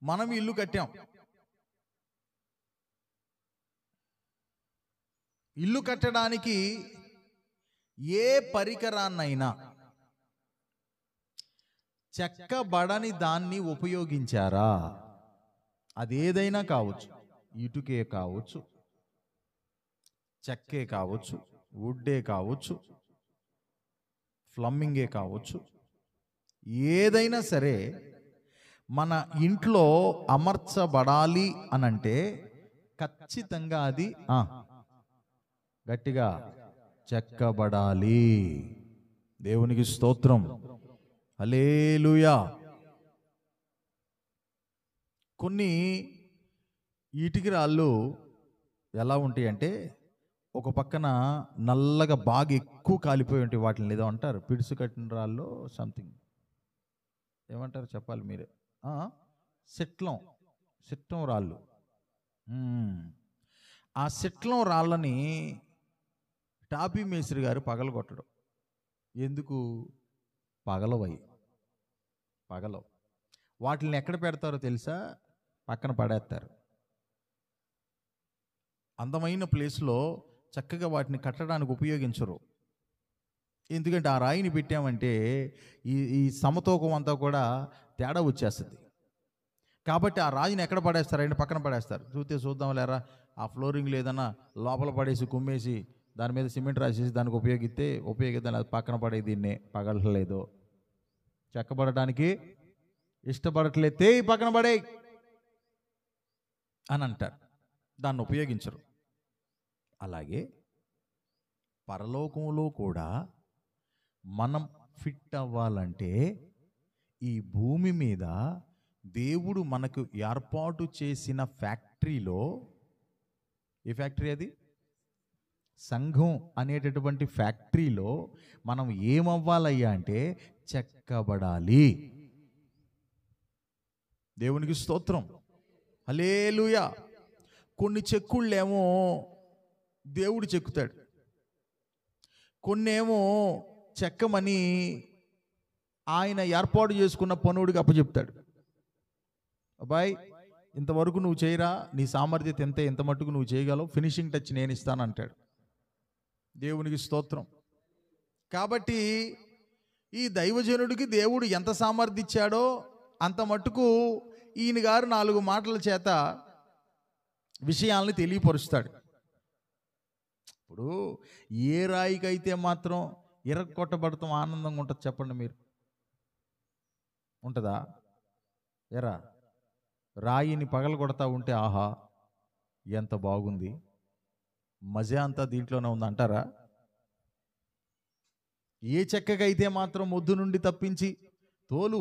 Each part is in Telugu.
మనం ఇల్లు కట్టాం. ఇల్లు కట్టడానికి ఏ పరికరాన్నైనా చెక్కబడని దాన్ని ఉపయోగించారా? అదేదైనా కావచ్చు, ఇటుకే కావచ్చు, చెక్కే కావచ్చు, వుడ్డే కావచ్చు, ప్లంబింగే కావచ్చు, ఏదైనా సరే మన ఇంట్లో అమర్చబడాలి అనంటే ఖచ్చితంగా అది గట్టిగా చెక్కబడాలి. దేవునికి స్తోత్రం, హల్లెలూయా. కొన్ని ఇటుక రాళ్ళు ఎలా ఉంటాయి అంటే ఒక పక్కన నల్లగా బాగా ఎక్కువ కాలిపోయి ఉంటాయి. వాటిని ఏదో అంటారు, పిడుసు కట్టిన రాళ్ళు సంథింగ్ ఏమంటారు చెప్పాలి మీరే. సిట్లం రాళ్ళు. ఆ సిట్లం రాళ్ళని టాపీ మేస్త్రి గారు పగలగొట్టడం. ఎందుకు? పగలవు. వాటిని ఎక్కడ పెడతారో తెలుసా? పక్కన పడేస్తారు. అందమైన ప్లేస్లో చక్కగా వాటిని కట్టడానికి ఉపయోగించరు. ఎందుకంటే ఆ రాయిని పెట్టామంటే ఈ సమతూకం అంతా కూడా తేడా వచ్చేస్తుంది. కాబట్టి ఆ రాయిని ఎక్కడ పడేస్తారంటే పక్కన పడేస్తారు. చూద్దాం లేరా, ఆ ఫ్లోరింగ్ లేదన్నా లోపల పడేసి కుమ్మేసి దాని మీద సిమెంట్ రాసేసి దానికి ఉపయోగిద్దాం, అది పక్కన పడే, దీన్నే పగలలేదు, చెక్కబడటానికి ఇష్టపడట్లేతే పక్కన పడే అని అంటారు. దాన్ని ఉపయోగించరు. అలాగే పరలోకంలో కూడా మనం ఫిట్ అవ్వాలంటే ఈ భూమి మీద దేవుడు మనకు ఏర్పాటు చేసిన ఫ్యాక్టరీలో, ఏ ఫ్యాక్టరీ అది? సంఘం అనేటటువంటి ఫ్యాక్టరీలో మనం ఏమవ్వాలయ్యా అంటే చెక్కబడాలి. దేవునికి స్తోత్రం, హల్లెలూయా. కొన్ని చెక్కుళ్ళేమో దేవుడు చెక్కుతాడు, కొన్నేమో చెక్కమని ఆయన ఏర్పాటు చేసుకున్న పనుడికి అప్పచెప్తాడు. అబ్బాయి, ఇంతవరకు నువ్వు చేయరా, నీ సామర్థ్యత ఇంత మట్టుకు నువ్వు చేయగలవు, ఫినిషింగ్ టచ్ నేను ఇస్తాను అంటాడు. దేవునికి స్తోత్రం. కాబట్టి ఈ దైవజనుడికి దేవుడు ఎంత సామర్థ్యం ఇచ్చాడో అంత మట్టుకు ఈయన గారు 4 మాటల చేత విషయాలను తెలియపరుస్తాడు. ఇప్పుడు ఏ రాయికైతే మాత్రం ఇరగొట్టబడతాం ఆనందంగా ఉంటుంది చెప్పండి మీరు? ఉంటుందా? ఎరా రాయిని పగలగొడతా ఉంటే ఆహా ఎంత బాగుంది, మజా అంతా దీంట్లోనే ఉంది అంటారా? ఏ చెక్కకైతే మాత్రం మొద్దు నుండి తప్పించి తోలు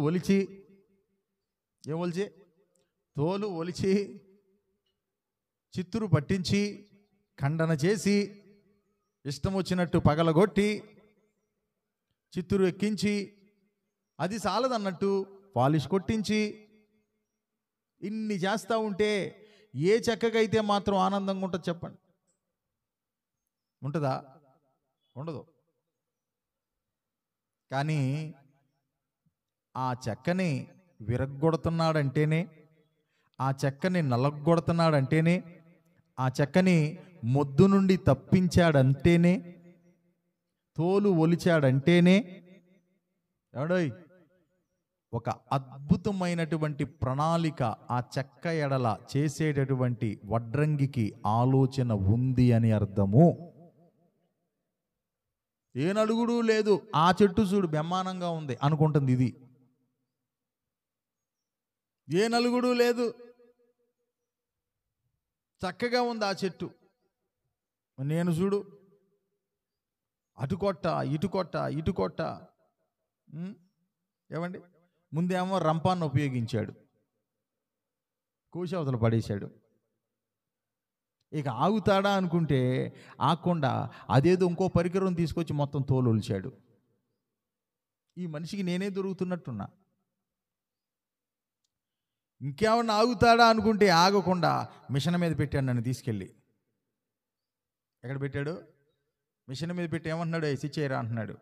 ఒలిచి చిత్తురు పట్టించి ఖండన చేసి ఇష్టం వచ్చినట్టు పగలగొట్టి చిత్తురు ఎక్కించి అది చాలదన్నట్టు పాలిష్ కొట్టించి ఇన్ని చేస్తూ ఉంటే ఏ చెక్కకైతే మాత్రం ఆనందంగా ఉంటుంది చెప్పండి? ఉంటుందా? ఉండదు. కానీ ఆ చెక్కని విరగ్గొడుతున్నాడంటేనే, ఆ చెక్కని నలగొడుతున్నాడంటేనే, ఆ చెక్కని మొద్దు నుండి తప్పించాడంటేనే, తోలు ఒలిచాడంటేనే ఎవడోయ్ ఒక అద్భుతమైనటువంటి ప్రణాళిక ఆ చెక్క ఎడల చేసేటటువంటి వడ్రంగికి ఆలోచన ఉంది అని అర్థము. ఏ నలుగుడు లేదు, ఆ చెట్టు చూడు బ్రహ్మాండంగా ఉంది అనుకుంటుంది ఇది. ఏ నలుగుడు లేదు, చక్కగా ఉంది ఆ చెట్టు, నేను చూడు అటుకొట్ట ఇటుకొట్ట ఏమండి? ముందేమో రంపాన్ని ఉపయోగించాడు, కోసి అవతల పడేశాడు. ఇక ఆగుతాడా అనుకుంటే ఆగకుండా అదేదో ఇంకో పరికరం తీసుకొచ్చి మొత్తం తోలొలిచాడు. ఈ మనిషికి నేనే దొరుకుతున్నట్టున్నా. ఇంకేమన్నా ఆగుతాడా అనుకుంటే ఆగకుండా మిషన్ మీద పెట్టాడు నన్ను తీసుకెళ్ళి. ఎక్కడ పెట్టాడు? మిషన్ మీద పెట్టి ఏమంటున్నాడు? స్విచ్ చేయరా అంటున్నాడు.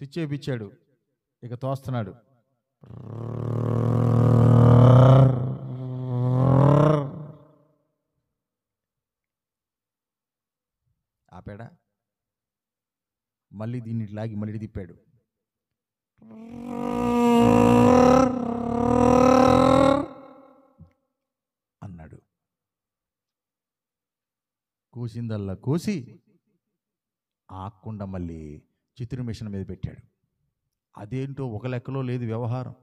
స్విచ్ చేయించాడు. ఇక తోస్తున్నాడు. లాగి మళ్ళీ తిప్పాడు. అన్నాడు. కోసిందల్లా కోసి ఆకుండా మళ్ళీ చిత్ర మిషన్ మీద పెట్టాడు. అదేంటో ఒక లెక్కలో లేదు వ్యవహారం.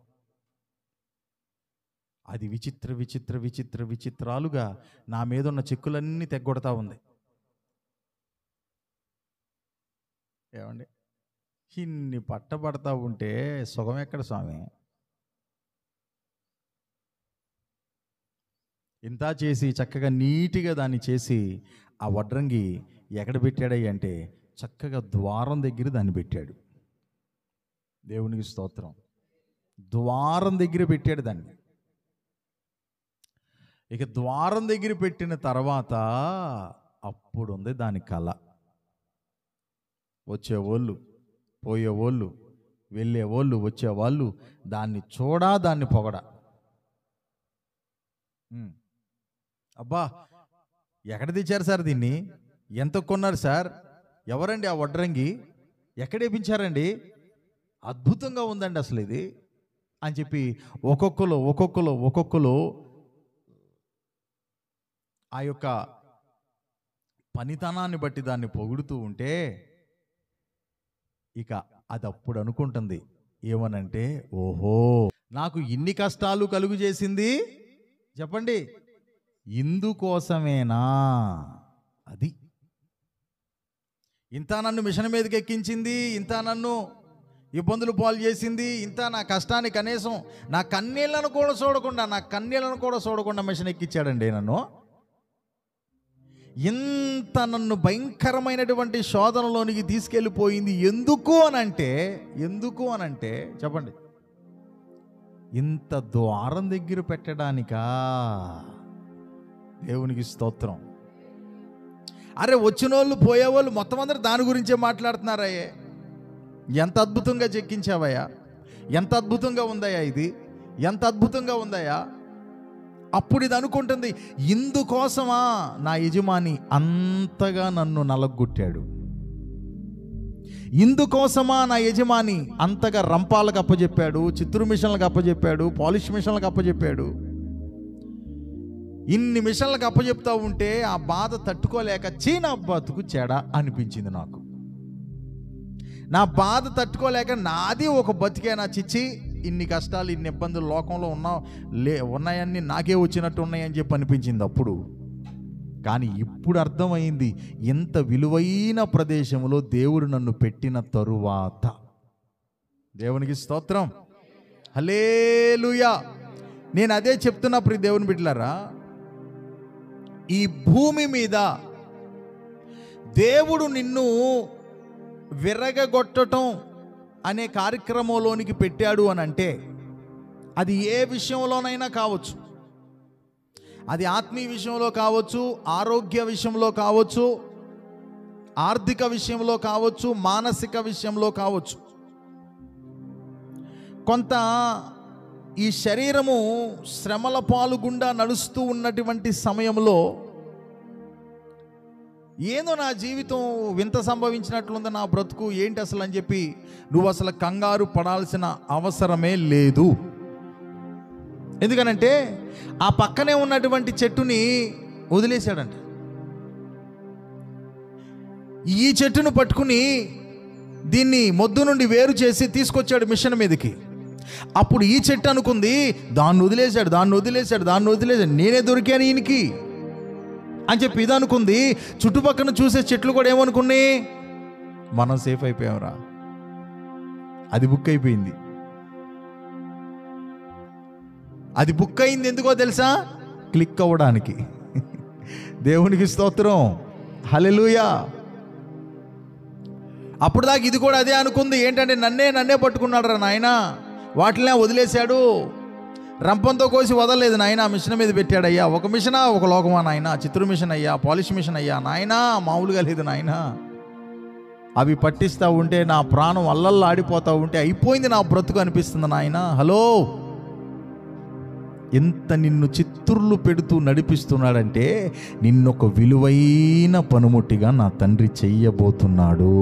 అది విచిత్రాలుగా నా మీద ఉన్న చెక్కులన్నీ తెగ్గొడతా ఉంది. ఏమండి, ఇన్ని పట్టబడతా ఉంటే సుఖం ఎక్కడ స్వామి? ఇంత చేసి చక్కగా నీట్గా దాన్ని చేసి ఆ వడ్రంగి ఎక్కడ పెట్టాడయ్య అంటే చక్కగా ద్వారం దగ్గర దాన్ని పెట్టాడు. దేవునికి స్తోత్రం. ద్వారం దగ్గర పెట్టాడు దాన్ని. ఇక ద్వారం దగ్గర పెట్టిన తర్వాత అప్పుడు ఉంది దాని కళ. వచ్చేవాళ్ళు పోయేవాళ్ళు, వెళ్ళేవాళ్ళు వచ్చేవాళ్ళు దాన్ని చూడా దాన్ని పొగడా. అబ్బా, ఎక్కడ తెచ్చారు సార్ దీన్ని? ఎంత కొన్నారు సార్? ఎవరండి ఆ వడ్రంగి? ఎక్కడ వేయించారండి? అద్భుతంగా ఉందండి అసలు ఇది అని చెప్పి ఒక్కొక్కరు ఆ యొక్క పనితనాన్ని బట్టి దాన్ని పొగుడుతూ ఉంటే ఇక అది అప్పుడు అనుకుంటుంది ఏమనంటే, ఓహో, నాకు ఇన్ని కష్టాలు కలుగు చేసింది చెప్పండి ఇందుకోసమేనా? అది ఇంత నన్ను మిషన్ మీదకి ఎక్కించింది, ఇంత నన్ను ఇబ్బందులు పాలు చేసింది, ఇంత నా కష్టాన్ని కనీసం నా కన్నీళ్లను కూడా చూడకుండా మిషన్ ఎక్కించాడండి నన్ను. ఇంత నన్ను భయంకరమైనటువంటి శోధనలోనికి తీసుకెళ్ళిపోయింది ఎందుకు అనంటే చెప్పండి, ఇంత ద్వారం దగ్గర పెట్టడానికా? దేవునికి స్తోత్రం. అరే, వచ్చినోళ్ళు పోయేవాళ్ళు మొత్తం అందరూ దాని గురించే మాట్లాడుతున్నారయ్యే. ఎంత అద్భుతంగా చెక్కించావయ్యా, ఎంత అద్భుతంగా ఉందయ్యా, ఇది ఎంత అద్భుతంగా ఉందయ్యా. అప్పుడు ఇది అనుకుంటుంది, ఇందుకోసమా నా యజమాని అంతగా నన్ను నలగొట్టాడు? ఇందుకోసమా నా యజమాని అంతగా రంపాలకు అప్పచెప్పాడు, చిత్రు మిషన్లకు అప్పచెప్పాడు, పాలిష్ మిషన్లకు అప్పచెప్పాడు? ఇన్ని మిషన్లకు అప్పచెప్తా ఉంటే ఆ బాధ తట్టుకోలేక నా బతుకు చెడ అనిపించింది నాకు. నా బాధ తట్టుకోలేక నాది ఒక బతికేనా చిచ్చి, ఇన్ని కష్టాలు ఇన్ని ఇబ్బందులు లోకంలో ఉన్నాయన్నీ నాకే వచ్చినట్టు ఉన్నాయని చెప్పి అనిపించింది అప్పుడు. కానీ ఇప్పుడు అర్థమైంది, ఎంత విలువైన ప్రదేశంలో దేవుడు నన్ను పెట్టిన తరువాత. దేవునికి స్తోత్రం, హల్లెలూయా. నేను అదే చెప్తున్నా ప్రియ దేవుని బిడ్డలారా, ఈ భూమి మీద దేవుడు నిన్ను విరగగొట్టడం అనే కార్యక్రమంలోనికి పెట్టాడు అని అంటే అది ఏ విషయంలోనైనా కావచ్చు. అది ఆత్మీయ విషయంలో కావచ్చు, ఆరోగ్య విషయంలో కావచ్చు, ఆర్థిక విషయంలో కావచ్చు, మానసిక విషయంలో కావచ్చు. కొంత ఈ శరీరము శ్రమల పాలు గుండా నడుస్తూ ఉన్నటువంటి సమయంలో ఏదో నా జీవితం వింత సంభవించినట్లుంది, నా బ్రతుకు ఏంటి అసలు అని చెప్పి నువ్వు అసలు కంగారు పడాల్సిన అవసరమే లేదు. ఎందుకనంటే ఆ పక్కనే ఉన్నటువంటి చెట్టుని వదిలేశాడంట. ఈ చెట్టును పట్టుకుని దీన్ని మొద్దు నుండి వేరు చేసి తీసుకొచ్చాడు మిషన్ మీదకి. అప్పుడు ఈ చెట్టు అనుకుంది, దాన్ని వదిలేశాడు, నేనే దొరికాను ఈయనకి అని చెప్పి ఇది అనుకుంది. చుట్టుపక్కల చూసే చెట్లు కూడా ఏమనుకున్నాయి, మనం సేఫ్ అయిపోయాంరా. అది బుక్ అయిపోయింది. అది బుక్ అయింది ఎందుకో తెలుసా? క్లిక్ అవ్వడానికి. దేవునికి స్తోత్రం, హల్లెలూయా. అప్పుడు దాకా ఇది కూడా అదే అనుకుంది, ఏంటంటే నన్నే పట్టుకున్నాడు రా నాయన, వాటినే వదిలేశాడు, రంపంతో కోసి వదలలేదు నాయన, మిషన్ మీద పెట్టాడయ్యా. ఒక మిషనా ఒక లోకమా నాయన, చిత్రు మిషన్ అయ్యా, పాలిష్ మిషన్ అయ్యా నాయన, మామూలుగా లేదు నాయన. అవి పట్టిస్తూ ఉంటే నా ప్రాణం అల్లల్లో ఆడిపోతూ ఉంటే అయిపోయింది నా బ్రతుకు అనిపిస్తుంది నాయన. హలో, ఎంత నిన్ను చిత్తుర్లు పెడుతూ నడిపిస్తున్నాడంటే నిన్నొక విలువైన పనిముట్టిగా నా తండ్రి చెయ్యబోతున్నాడు.